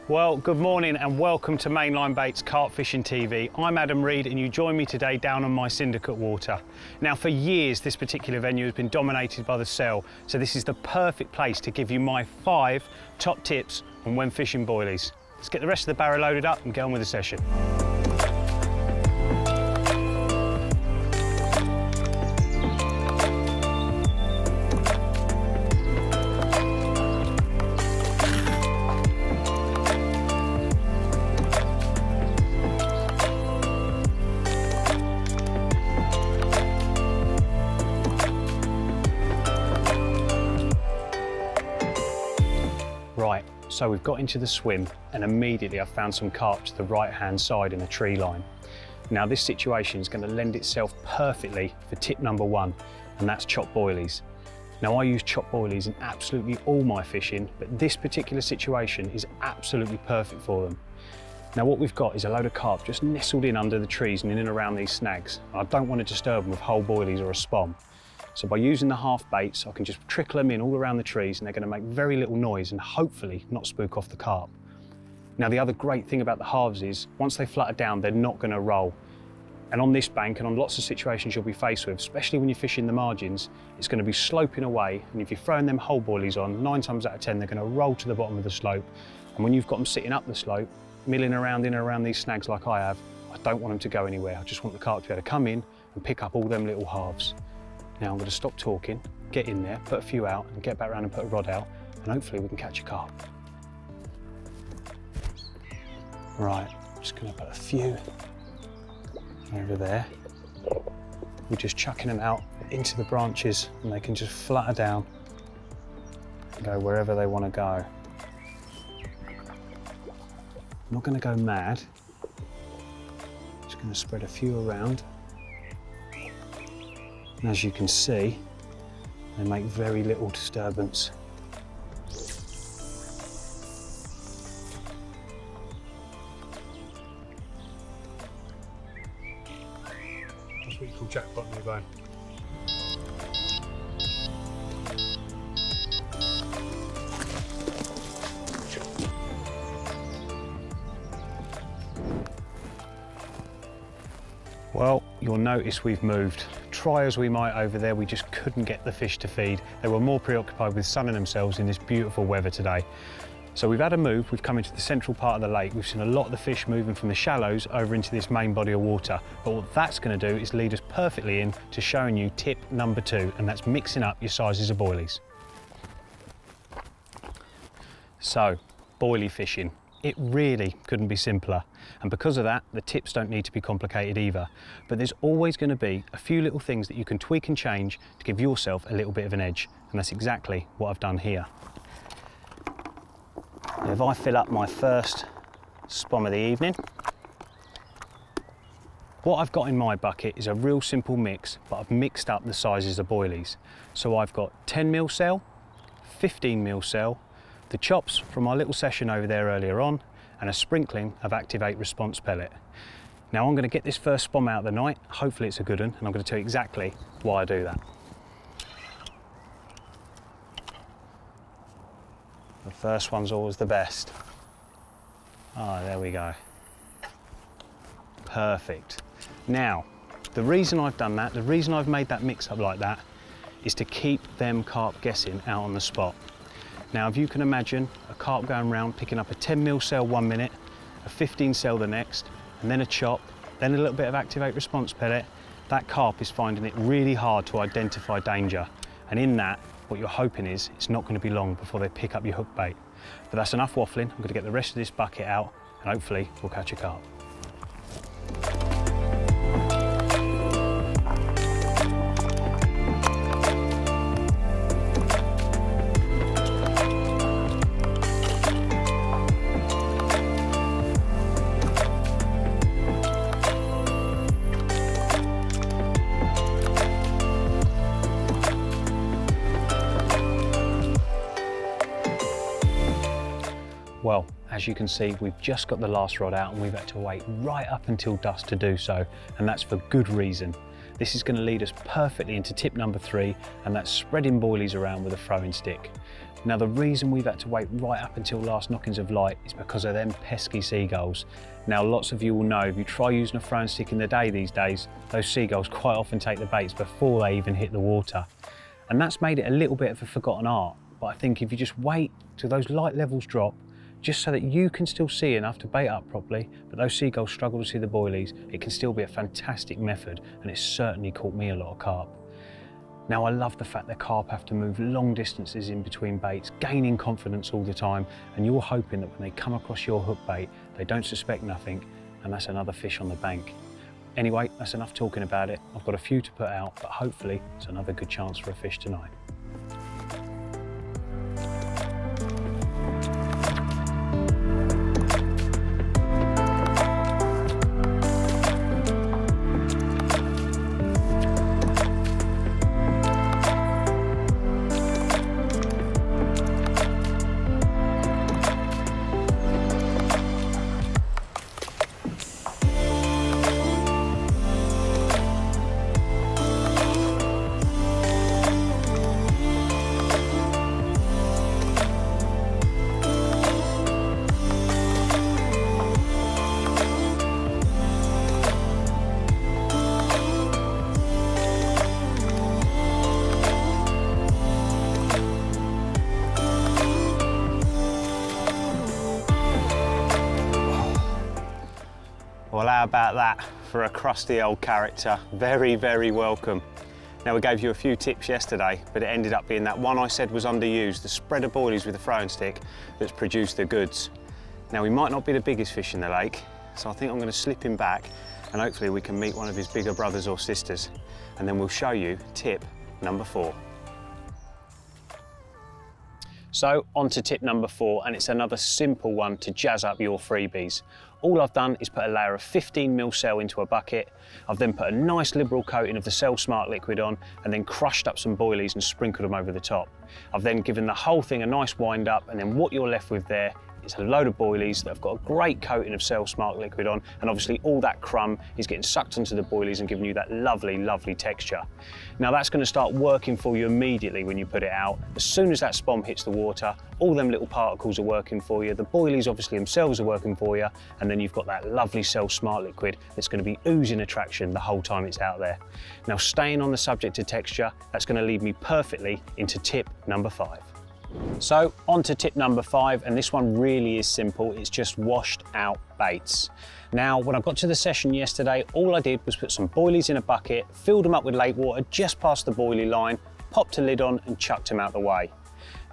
Well, good morning and welcome to Mainline Bait's Carp Fishing TV. I'm Adam Reed and you join me today down on my syndicate water. Now for years this particular venue has been dominated by the cell, so this is the perfect place to give you my 5 top tips on when fishing boilies. Let's get the rest of the barrow loaded up and get on with the session. Right, so we've got into the swim and immediately I found some carp to the right-hand side in a tree line. Now this situation is going to lend itself perfectly for tip number 1, and that's chop boilies. Now I use chop boilies in absolutely all my fishing, but this particular situation is absolutely perfect for them. Now what we've got is a load of carp just nestled in under the trees and in and around these snags. I don't want to disturb them with whole boilies or a spom. So by using the half baits, I can just trickle them in all around the trees and they're going to make very little noise and hopefully not spook off the carp. Now the other great thing about the halves is, once they flutter down, they're not going to roll. And on this bank and on lots of situations you'll be faced with, especially when you're fishing the margins, it's going to be sloping away, and if you're throwing them whole boilies on, 9 times out of 10 they're going to roll to the bottom of the slope. And when you've got them sitting up the slope, milling around in and around these snags like I have, I don't want them to go anywhere. I just want the carp to be able to come in and pick up all them little halves. Now I'm going to stop talking, get in there, put a few out and get back around and put a rod out, and hopefully we can catch a carp. Right, I'm just going to put a few over there. We're just chucking them out into the branches and they can just flutter down and go wherever they want to go. I'm not going to go mad, just going to spread a few around. And as you can see, they make very little disturbance. That's what you call jackpot in your bone. Well, you'll notice we've moved. Try as we might over there, we just couldn't get the fish to feed. They were more preoccupied with sunning themselves in this beautiful weather today. So we've had a move, we've come into the central part of the lake. We've seen a lot of the fish moving from the shallows over into this main body of water. But what that's going to do is lead us perfectly in to showing you tip number 2, and that's mixing up your sizes of boilies. So, boilie fishing. It really couldn't be simpler, and because of that the tips don't need to be complicated either, but there's always going to be a few little things that you can tweak and change to give yourself a little bit of an edge, and that's exactly what I've done here. Now, if I fill up my first spom of the evening, what I've got in my bucket is a real simple mix, but I've mixed up the sizes of boilies. So I've got 10mm cell, 15mm cell, the chops from our little session over there earlier on, and a sprinkling of Activate Response pellet. Now I'm going to get this first spom out of the night, hopefully it's a good one, and I'm going to tell you exactly why I do that. The first one's always the best. Ah, there we go. Perfect. Now, the reason I've done that, the reason I've made that mix up like that, is to keep them carp guessing out on the spot. Now, if you can imagine a carp going around picking up a 10mm cell 1 minute, a 15 cell the next, and then a chop, then a little bit of Activate Response pellet, that carp is finding it really hard to identify danger. And in that, what you're hoping is it's not going to be long before they pick up your hook bait. But that's enough waffling. I'm going to get the rest of this bucket out and hopefully we'll catch a carp. Well, as you can see, we've just got the last rod out and we've had to wait right up until dusk to do so, and that's for good reason. This is going to lead us perfectly into tip number 3, and that's spreading boilies around with a throwing stick. Now the reason we've had to wait right up until last knockings of light is because of them pesky seagulls. Now lots of you will know, if you try using a throwing stick in the day these days, those seagulls quite often take the baits before they even hit the water. And that's made it a little bit of a forgotten art. But I think if you just wait till those light levels drop, just so that you can still see enough to bait up properly, but those seagulls struggle to see the boilies, it can still be a fantastic method, and it's certainly caught me a lot of carp. Now I love the fact that carp have to move long distances in between baits, gaining confidence all the time, and you're hoping that when they come across your hook bait, they don't suspect nothing, and that's another fish on the bank. Anyway, that's enough talking about it. I've got a few to put out, but hopefully it's another good chance for a fish tonight. Well, how about that for a crusty old character? Very, very welcome. Now, we gave you a few tips yesterday, but it ended up being that one I said was underused, the spread of boilies with a throwing stick, that's produced the goods. Now, he might not be the biggest fish in the lake, so I think I'm going to slip him back and hopefully we can meet one of his bigger brothers or sisters. And then we'll show you tip number 4. So on to tip number 4, and it's another simple one to jazz up your freebies. All I've done is put a layer of 15mm cell into a bucket. I've then put a nice liberal coating of the Cell Smart liquid on and then crushed up some boilies and sprinkled them over the top. I've then given the whole thing a nice wind up, and then what you're left with there is a load of boilies that have got a great coating of Cell Smart liquid on, and obviously all that crumb is getting sucked into the boilies and giving you that lovely, lovely texture. Now that's going to start working for you immediately when you put it out. As soon as that spom hits the water, all them little particles are working for you, the boilies obviously themselves are working for you, and then you've got that lovely Cell Smart liquid that's going to be oozing attraction the whole time it's out there. Now, staying on the subject of texture, that's going to lead me perfectly into tip number 5. So on to tip number 5, and this one really is simple. It's just washed out baits. Now, when I got to the session yesterday, all I did was put some boilies in a bucket, filled them up with lake water just past the boilie line, popped a lid on and chucked them out the way.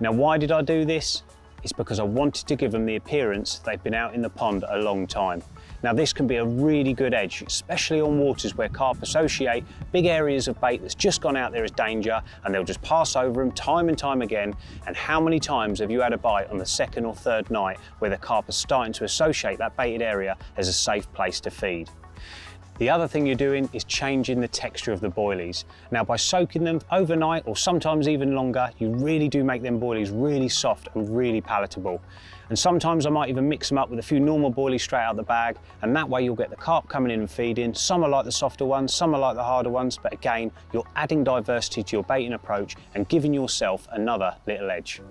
Now, why did I do this? It's because I wanted to give them the appearance they've been out in the pond a long time. Now, this can be a really good edge, especially on waters where carp associate big areas of bait that's just gone out there as danger, and they'll just pass over them time and time again. And how many times have you had a bite on the 2nd or 3rd night where the carp are starting to associate that baited area as a safe place to feed? The other thing you're doing is changing the texture of the boilies. Now, by soaking them overnight or sometimes even longer, you really do make them boilies really soft and really palatable. And sometimes I might even mix them up with a few normal boilies straight out the bag, and that way you'll get the carp coming in and feeding. Some are like the softer ones, some are like the harder ones, but again, you're adding diversity to your baiting approach and giving yourself another little edge.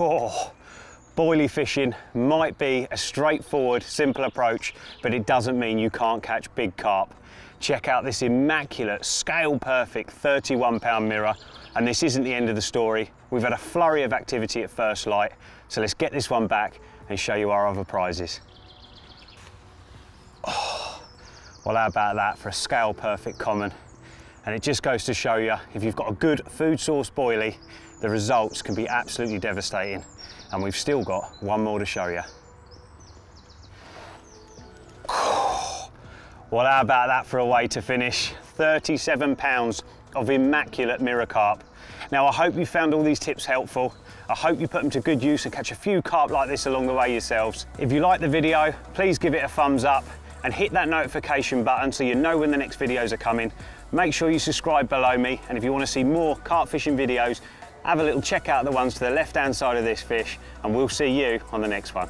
Oh, boilie fishing might be a straightforward, simple approach, but it doesn't mean you can't catch big carp. Check out this immaculate, scale perfect 31-pound mirror. And this isn't the end of the story. We've had a flurry of activity at first light, so let's get this one back and show you our other prizes. Oh, well, how about that for a scale perfect common? And it just goes to show you, if you've got a good food source boilie, the results can be absolutely devastating. And we've still got one more to show you. Well, how about that for a way to finish? 37 pounds of immaculate mirror carp. Now, I hope you found all these tips helpful. I hope you put them to good use and catch a few carp like this along the way yourselves. If you like the video, please give it a thumbs up and hit that notification button so you know when the next videos are coming. Make sure you subscribe below me, and if you want to see more carp fishing videos, have a little check out the ones to the left-hand side of this fish, and we'll see you on the next one.